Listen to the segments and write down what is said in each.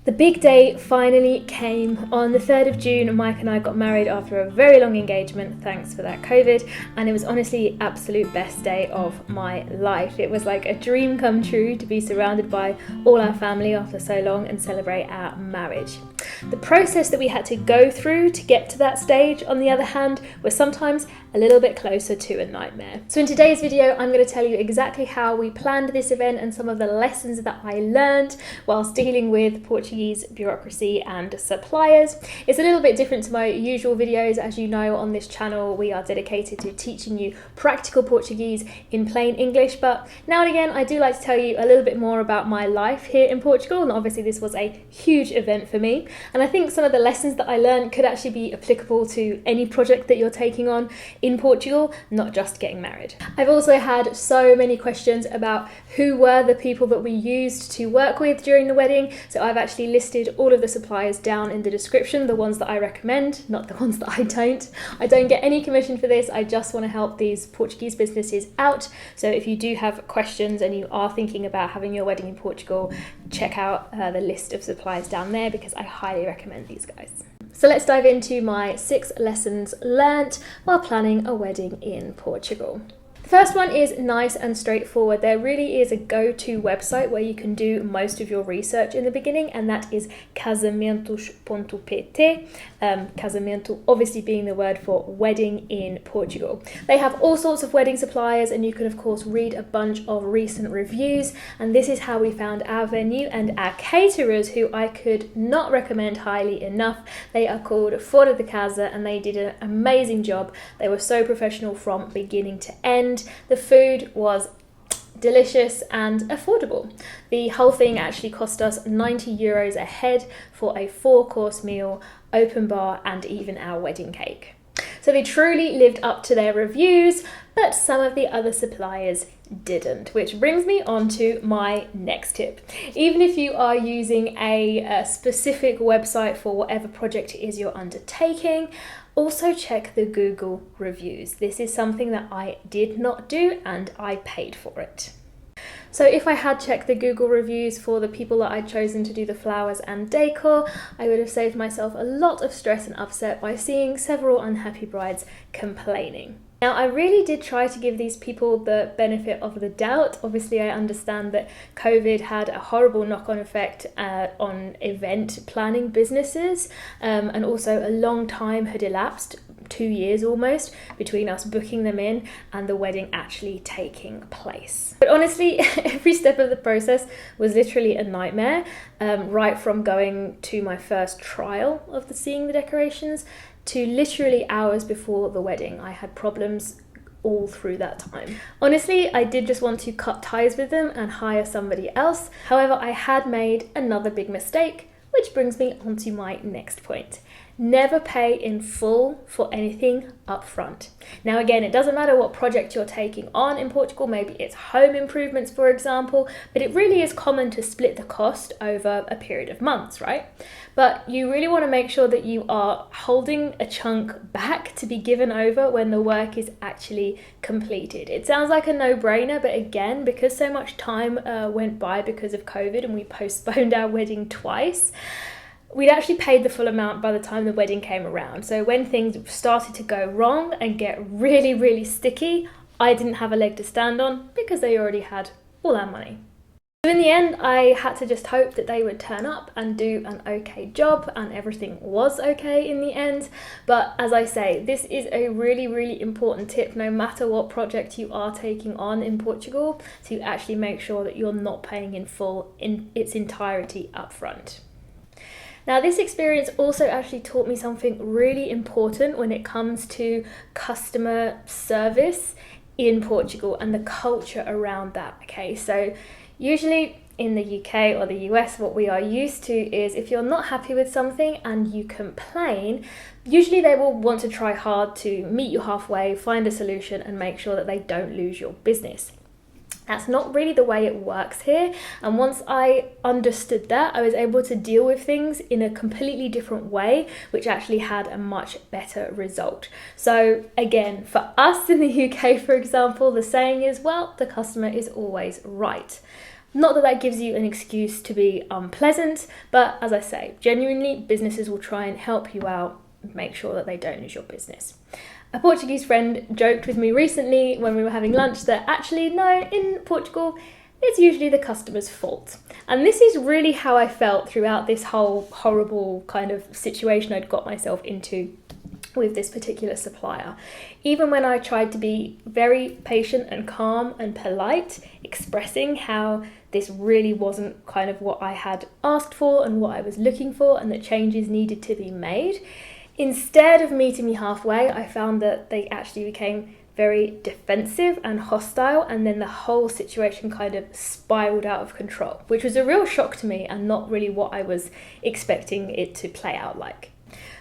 The big day finally came. On the 3rd of June, Mike and I got married after a very long engagement, thanks for that COVID, and it was honestly the absolute best day of my life. It was like a dream come true to be surrounded by all our family after so long and celebrate our marriage. The process that we had to go through to get to that stage, on the other hand, was sometimes a little bit closer to a nightmare. So in today's video, I'm going to tell you exactly how we planned this event and some of the lessons that I learned whilst dealing with Portuguese bureaucracy and suppliers. It's a little bit different to my usual videos. As you know, on this channel, we are dedicated to teaching you practical Portuguese in plain English, but now and again, I do like to tell you a little bit more about my life here in Portugal, and obviously this was a huge event for me. And I think some of the lessons that I learned could actually be applicable to any project that you're taking on in Portugal, not just getting married. I've also had so many questions about who were the people that we used to work with during the wedding. So I've actually listed all of the suppliers down in the description, the ones that I recommend, not the ones that I don't. I don't get any commission for this. I just want to help these Portuguese businesses out. So if you do have questions and you are thinking about having your wedding in Portugal, check out the list of suppliers down there because I highly recommend these guys. So let's dive into my 6 lessons learnt while planning a wedding in Portugal. The first one is nice and straightforward. There really is a go-to website where you can do most of your research in the beginning, and that is Casamentos.pt. Casamento obviously being the word for wedding in Portugal. They have all sorts of wedding suppliers, and you can of course read a bunch of recent reviews, and this is how we found our venue and our caterers, who I could not recommend highly enough. They are called Fora de Casa, and they did an amazing job. They were so professional from beginning to end. The food was delicious and affordable. The whole thing actually cost us €90 a head for a 4-course meal, open bar, and even our wedding cake. So they truly lived up to their reviews, but some of the other suppliers didn't, which brings me on to my next tip. Even if you are using a specific website for whatever project it is you're undertaking, also check the Google reviews. This is something that I did not do and I paid for it. So if I had checked the Google reviews for the people that I'd chosen to do the flowers and decor, I would have saved myself a lot of stress and upset by seeing several unhappy brides complaining. Now, I really did try to give these people the benefit of the doubt. Obviously, I understand that COVID had a horrible knock-on effect on event planning businesses, and also a long time had elapsed, 2 years almost, between us booking them in and the wedding actually taking place. But honestly, every step of the process was literally a nightmare, right from going to my first trial of seeing the decorations to literally hours before the wedding. I had problems all through that time. Honestly, I did just want to cut ties with them and hire somebody else. However, I had made another big mistake, which brings me on to my next point. Never pay in full for anything up front. Now again, it doesn't matter what project you're taking on in Portugal, maybe it's home improvements for example, but it really is common to split the cost over a period of months, right? But you really want to make sure that you are holding a chunk back to be given over when the work is actually completed. It sounds like a no-brainer, but again, because so much time went by because of COVID and we postponed our wedding twice, we'd actually paid the full amount by the time the wedding came around. So when things started to go wrong and get really, really sticky, I didn't have a leg to stand on because they already had all our money. So in the end, I had to just hope that they would turn up and do an okay job, and everything was okay in the end. But as I say, this is a really, really important tip, no matter what project you are taking on in Portugal, to actually make sure that you're not paying in full in its entirety up front. Now, this experience also actually taught me something really important when it comes to customer service in Portugal and the culture around that. Okay, so usually in the UK or the US, what we are used to is if you're not happy with something and you complain, usually they will want to try hard to meet you halfway, find a solution, and make sure that they don't lose your business. That's not really the way it works here, and once I understood that, I was able to deal with things in a completely different way, which actually had a much better result. So again, for us in the UK, for example, the saying is, well, the customer is always right. Not that that gives you an excuse to be unpleasant, but as I say, genuinely, businesses will try and help you out, make sure that they don't lose your business. A Portuguese friend joked with me recently when we were having lunch that actually, no, in Portugal, it's usually the customer's fault. And this is really how I felt throughout this whole horrible kind of situation I'd got myself into with this particular supplier. Even when I tried to be very patient and calm and polite, expressing how this really wasn't kind of what I had asked for and what I was looking for, and that changes needed to be made, instead of meeting me halfway, I found that they actually became very defensive and hostile, and then the whole situation kind of spiraled out of control, which was a real shock to me and not really what I was expecting it to play out like.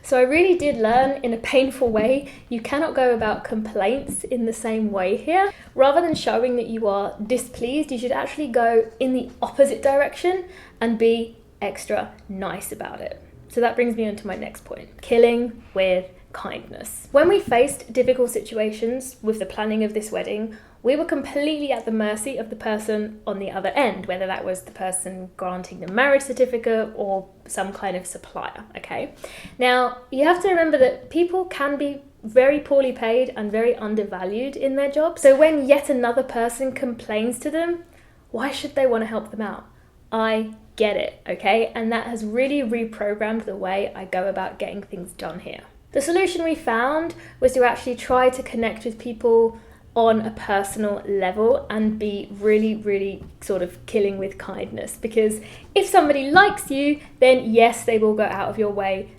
So I really did learn in a painful way, you cannot go about complaints in the same way here. Rather than showing that you are displeased, you should actually go in the opposite direction and be extra nice about it. So that brings me on to my next point, killing with kindness. When we faced difficult situations with the planning of this wedding, we were completely at the mercy of the person on the other end, whether that was the person granting the marriage certificate or some kind of supplier, okay? Now, you have to remember that people can be very poorly paid and very undervalued in their job. So when yet another person complains to them, why should they want to help them out? I get it, okay? And that has really reprogrammed the way I go about getting things done here. The solution we found was to actually try to connect with people on a personal level and be really, really sort of killing with kindness. Because if somebody likes you, then yes, they will go out of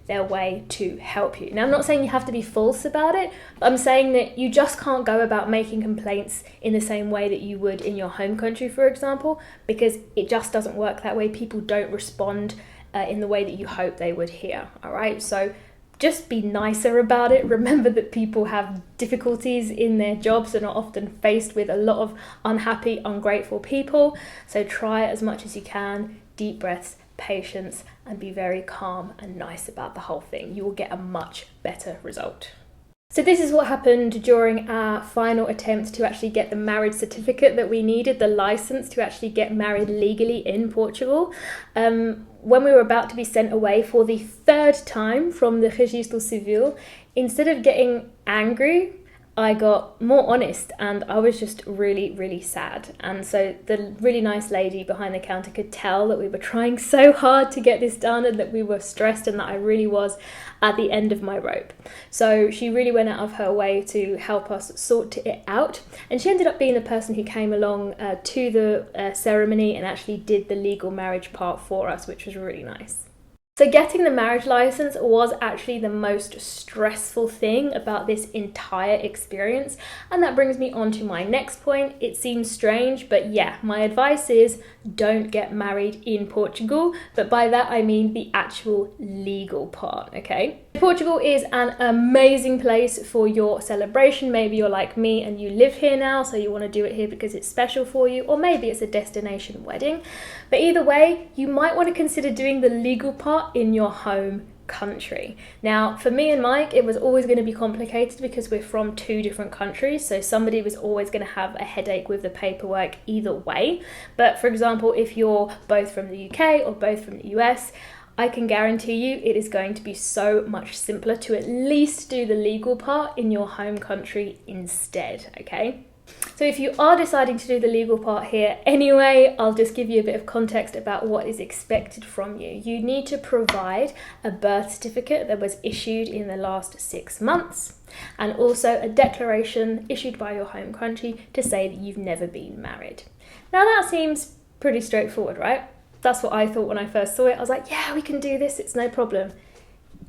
their way to help you. Now, I'm not saying you have to be false about it. I'm saying that you just can't go about making complaints in the same way that you would in your home country, for example, because it just doesn't work that way. People don't respond in the way that you hope they would here, all right? So just be nicer about it. Remember that people have difficulties in their jobs and are often faced with a lot of unhappy, ungrateful people. So try as much as you can, deep breaths, patience, and be very calm and nice about the whole thing. You will get a much better result. So this is what happened during our final attempt to actually get the marriage certificate that we needed, the license to actually get married legally in Portugal. When we were about to be sent away for the third time from the Registry Civil, instead of getting angry, I got more honest, and I was just really, really sad. And so the really nice lady behind the counter could tell that we were trying so hard to get this done and that we were stressed and that I really was at the end of my rope. So she really went out of her way to help us sort it out. And she ended up being the person who came along to the ceremony and actually did the legal marriage part for us, which was really nice. So getting the marriage license was actually the most stressful thing about this entire experience. And that brings me on to my next point. It seems strange, but yeah, my advice is don't get married in Portugal. But by that, I mean the actual legal part, okay? Portugal is an amazing place for your celebration. Maybe you're like me and you live here now, so you want to do it here because it's special for you, or maybe it's a destination wedding. But either way, you might want to consider doing the legal part in your home country. Now, for me and Mike, it was always going to be complicated because we're from two different countries, so somebody was always going to have a headache with the paperwork either way. But for example, if you're both from the UK or both from the US, I can guarantee you it is going to be so much simpler to at least do the legal part in your home country instead, okay? So if you are deciding to do the legal part here anyway, I'll just give you a bit of context about what is expected from you. You need to provide a birth certificate that was issued in the last 6 months, and also a declaration issued by your home country to say that you've never been married. Now that seems pretty straightforward, right? That's what I thought when I first saw it. I was like, yeah, we can do this, it's no problem.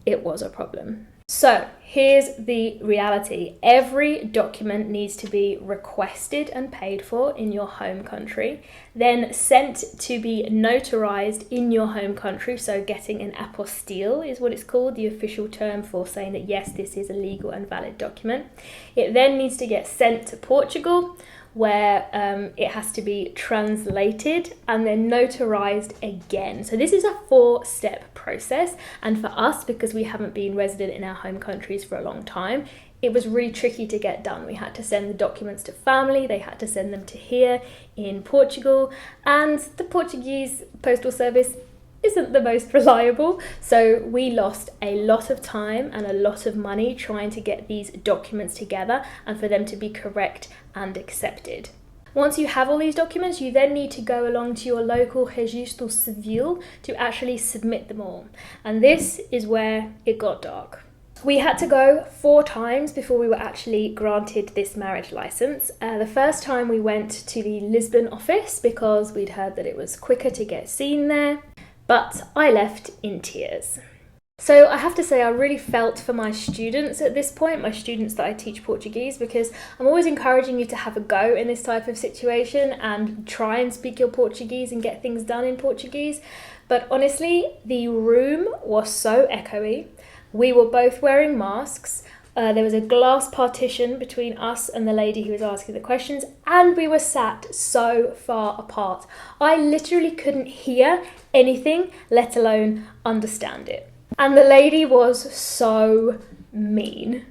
It was a problem. So here's the reality. Every document needs to be requested and paid for in your home country, then sent to be notarized in your home country. So getting an apostille is what it's called, the official term for saying that yes, this is a legal and valid document. It then needs to get sent to Portugal, where it has to be translated and then notarized again. So this is a 4-step process, and for us, because we haven't been resident in our home countries for a long time, it was really tricky to get done. We had to send the documents to family, they had to send them to here in Portugal, and the Portuguese postal service isn't the most reliable, so we lost a lot of time and a lot of money trying to get these documents together and for them to be correct and accepted. Once you have all these documents, you then need to go along to your local Registry Civil to actually submit them all. And this is where it got dark. We had to go 4 times before we were actually granted this marriage license. The first time we went to the Lisbon office because we'd heard that it was quicker to get seen there. But I left in tears. So I have to say I really felt for my students at this point, my students that I teach Portuguese, because I'm always encouraging you to have a go in this type of situation and try and speak your Portuguese and get things done in Portuguese. But honestly, the room was so echoey. We were both wearing masks. There was a glass partition between us and the lady who was asking the questions, and we were sat so far apart. I literally couldn't hear anything, let alone understand it. And the lady was so mean.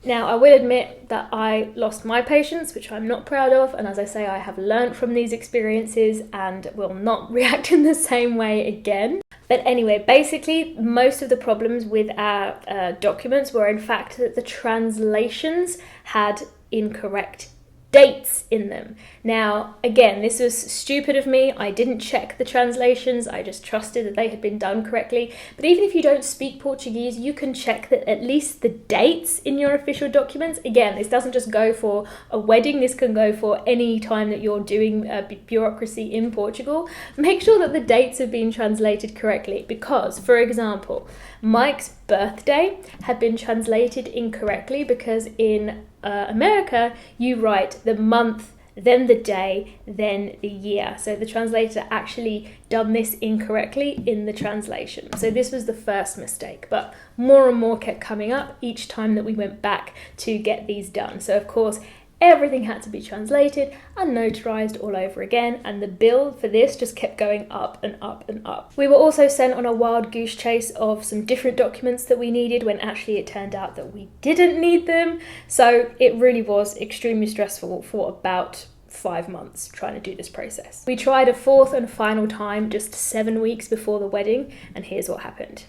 Now, I will admit that I lost my patience, which I'm not proud of, and as I say, I have learnt from these experiences and will not react in the same way again. But anyway, basically, most of the problems with our documents were in fact that the translations had incorrect dates in them. Now, again, this was stupid of me. I didn't check the translations. I just trusted that they had been done correctly. But even if you don't speak Portuguese, you can check that at least the dates in your official documents. Again, this doesn't just go for a wedding. This can go for any time that you're doing bureaucracy in Portugal. Make sure that the dates have been translated correctly because, for example, Mike's birthday had been translated incorrectly because in America, you write the month, then the day, then the year. So the translator actually done this incorrectly in the translation. So this was the first mistake, but more and more kept coming up each time that we went back to get these done. So of course, everything had to be translated and notarized all over again, and the bill for this just kept going up and up and up. We were also sent on a wild goose chase of some different documents that we needed when actually it turned out that we didn't need them. So it really was extremely stressful for about 5 months trying to do this process. We tried a 4th and final time just 7 weeks before the wedding, and here's what happened.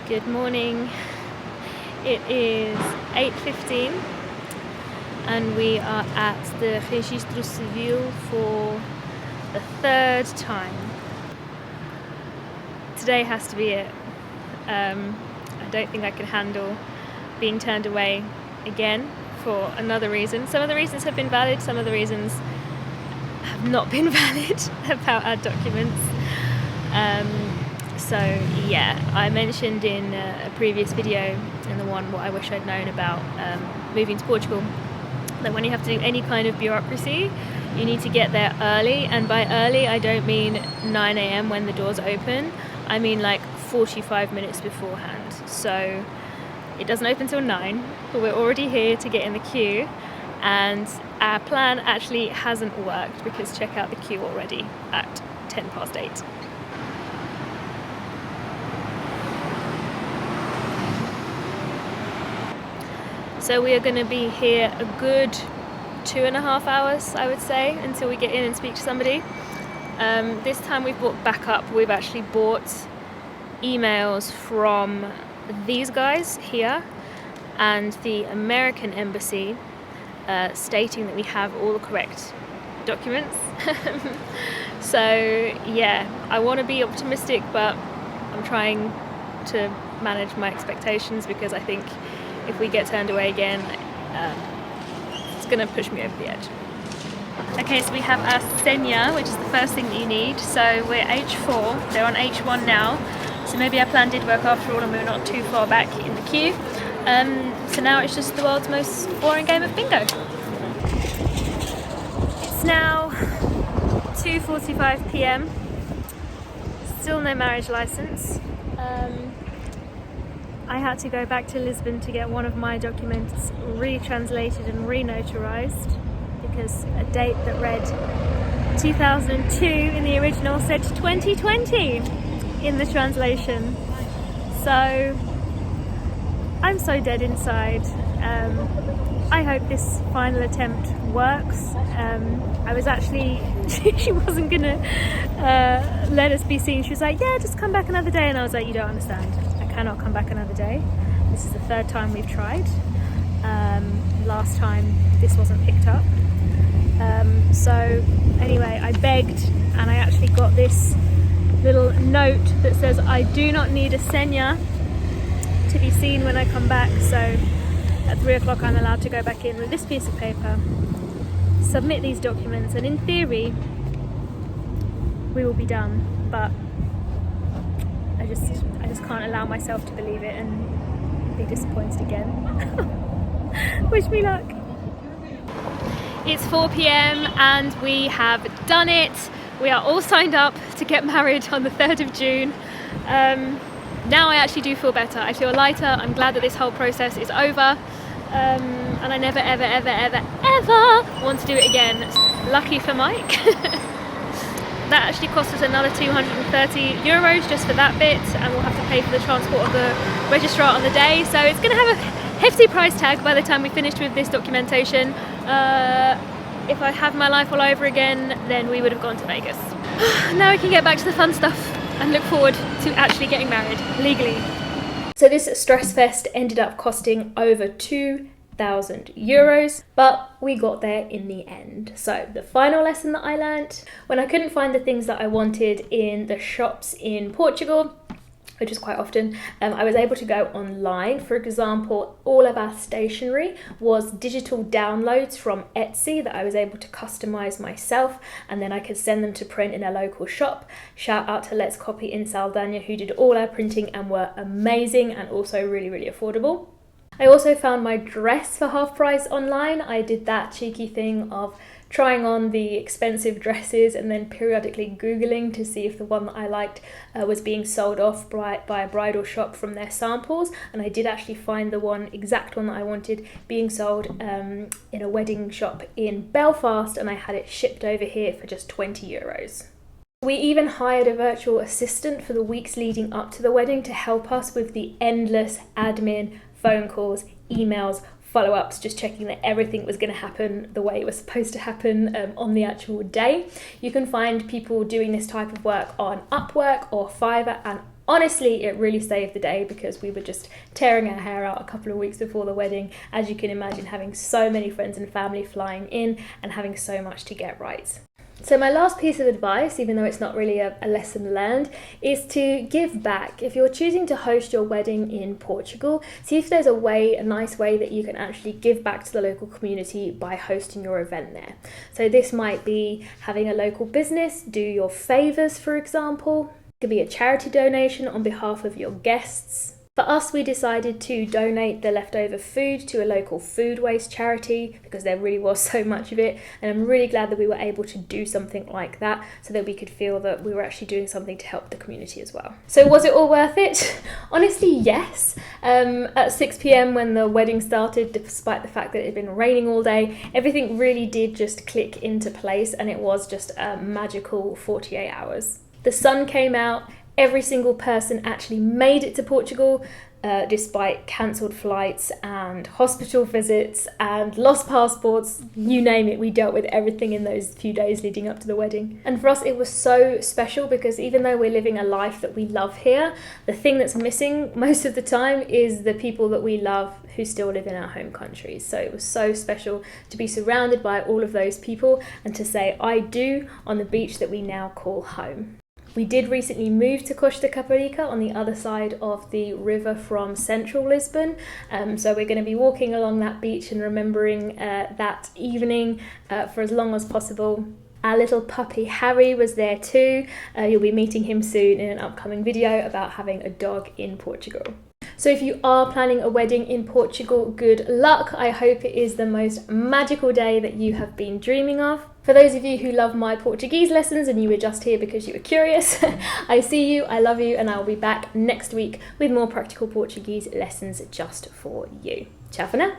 Good morning. It is 8:15. And we are at the Registry Civil for the 3rd time. Today has to be it. I don't think I can handle being turned away again for another reason. Some of the reasons have been valid, some of the reasons have not been valid about our documents. So yeah, I mentioned in a previous video, in the one what I wish I'd known about moving to Portugal, that when you have to do any kind of bureaucracy, you need to get there early, and by early I don't mean 9 a.m. when the doors open, I mean like 45 minutes beforehand. So it doesn't open till 9, but we're already here to get in the queue, and our plan actually hasn't worked because check out the queue already at 8:10. So we are going to be here a good 2.5 hours, I would say, until we get in and speak to somebody. This time we've bought backup. We've actually bought emails from these guys here and the American embassy stating that we have all the correct documents. So yeah, I want to be optimistic, but I'm trying to manage my expectations because I think if we get turned away again, it's going to push me over the edge. Okay, so we have our Senya, which is the first thing that you need. So we're H4, they're on H1 now. So maybe our plan did work after all and we're not too far back in the queue. So now it's just the world's most boring game of bingo. It's now 2:45 p.m. Still no marriage license. I had to go back to Lisbon to get one of my documents retranslated and re-notarized because a date that read 2002 in the original said 2020 in the translation. So I'm so dead inside. I hope this final attempt works. I was actually, she wasn't gonna let us be seen. She was like, yeah, just come back another day. And I was like, you don't understand. I cannot come back another day. This is the third time we've tried. Last time this wasn't picked up. So anyway, I begged and I actually got this little note that says I do not need a senya to be seen when I come back. So at 3 o'clock I'm allowed to go back in with this piece of paper, submit these documents, and in theory we will be done, but I just can't allow myself to believe it and be disappointed again. Wish me luck. It's 4 p.m. and we have done it. We are all signed up to get married on the 3rd of June. Now I actually do feel better. I feel lighter. I'm glad that this whole process is over. And I never, ever, ever, ever, ever want to do it again. Lucky for Mike. That actually cost us another €230 just for that bit, and we'll have to pay for the transport of the registrar on the day. So it's going to have a hefty price tag by the time we finished with this documentation. If I have my life all over again, then we would have gone to Vegas. Now we can get back to the fun stuff and look forward to actually getting married legally. So this stress fest ended up costing over €2,000, but we got there in the end. So the final lesson that I learnt, when I couldn't find the things that I wanted in the shops in Portugal, which is quite often, I was able to go online. For example, all of our stationery was digital downloads from Etsy that I was able to customize myself, and then I could send them to print in a local shop. Shout out to Let's Copy in Saldana, who did all our printing and were amazing and also really, really affordable. I also found my dress for half price online. I did that cheeky thing of trying on the expensive dresses and then periodically Googling to see if the one that I liked was being sold off by a bridal shop from their samples. And I did actually find the exact one that I wanted being sold in a wedding shop in Belfast, and I had it shipped over here for just €20. We even hired a virtual assistant for the weeks leading up to the wedding to help us with the endless admin, phone calls, emails, follow-ups, just checking that everything was going to happen the way it was supposed to happen on the actual day. You can find people doing this type of work on Upwork or Fiverr, and honestly it really saved the day because we were just tearing our hair out a couple of weeks before the wedding, as you can imagine, having so many friends and family flying in and having so much to get right. So my last piece of advice, even though it's not really a lesson learned, is to give back. If you're choosing to host your wedding in Portugal, see if there's a nice way that you can actually give back to the local community by hosting your event there. So this might be having a local business do your favours, for example. It could be a charity donation on behalf of your guests. For us, we decided to donate the leftover food to a local food waste charity because there really was so much of it, and I'm really glad that we were able to do something like that so that we could feel that we were actually doing something to help the community as well. So was it all worth it? Honestly, yes. At 6 p.m. when the wedding started, despite the fact that it had been raining all day, everything really did just click into place, and it was just a magical 48 hours. The sun came out. Every single person actually made it to Portugal, despite cancelled flights and hospital visits and lost passports, you name it. We dealt with everything in those few days leading up to the wedding. And for us, it was so special because even though we're living a life that we love here, the thing that's missing most of the time is the people that we love who still live in our home countries. So it was so special to be surrounded by all of those people and to say I do on the beach that we now call home. We did recently move to Costa, Caparica, on the other side of the river from central Lisbon. So we're going to be walking along that beach and remembering that evening for as long as possible. Our little puppy Harry was there too. You'll be meeting him soon in an upcoming video about having a dog in Portugal. So if you are planning a wedding in Portugal, good luck. I hope it is the most magical day that you have been dreaming of. For those of you who love my Portuguese lessons and you were just here because you were curious, I see you, I love you, and I'll be back next week with more practical Portuguese lessons just for you. Ciao for now.